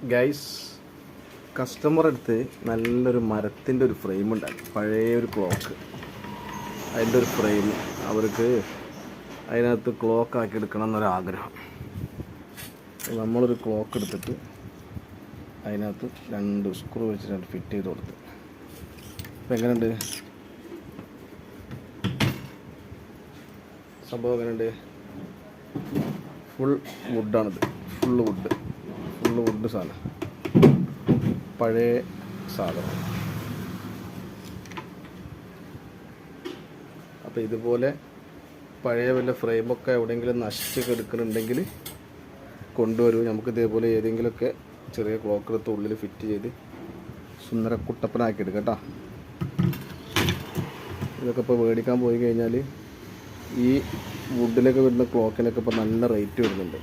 Guys, customer അടുത്ത് നല്ലൊരു മരത്തിൻ്റെ ഒരു ഫ്രെയിം ഉണ്ടാക്കി, പഴയ ഒരു ക്ലോക്ക്. അതിൻ്റെ ഒരു ഫ്രെയിം അവർക്ക് അതിനകത്ത് ക്ലോക്ക് ആക്കി എടുക്കണം എന്നൊരാഗ്രഹം. നമ്മളൊരു ക്ലോക്ക് എടുത്തിട്ട് അതിനകത്ത് 2 സ്ക്രൂ വെച്ചിട്ട് ഫിറ്റ് ചെയ്ത് കൊടുത്ത്. അപ്പം എങ്ങനെയുണ്ട് സംഭവം? എങ്ങനെയുണ്ട്? ഫുൾ വുഡാണിത്, ഫുള്ള് വുഡ് സാധനം, പഴയ സാധനം. അപ്പോൾ ഇതുപോലെ പഴയ വല്ല ഫ്രെയിമൊക്കെ എവിടെയെങ്കിലും നശിച്ചൊക്കെ എടുക്കുന്നുണ്ടെങ്കിൽ കൊണ്ടുവരൂ. നമുക്ക് ഇതേപോലെ ഏതെങ്കിലുമൊക്കെ ചെറിയ ക്ലോക്ക് എടുത്ത് ഉള്ളിൽ ഫിറ്റ് ചെയ്ത് സുന്ദര കുട്ടപ്പനാക്കി എടുക്കാം കേട്ടോ. ഇതൊക്കെ ഇപ്പോൾ മേടിക്കാൻ പോയി കഴിഞ്ഞാൽ ഈ വുഡിലൊക്കെ വരുന്ന ക്ലോക്കിനൊക്കെ ഇപ്പോൾ നല്ല റേറ്റ് വരുന്നുണ്ട്.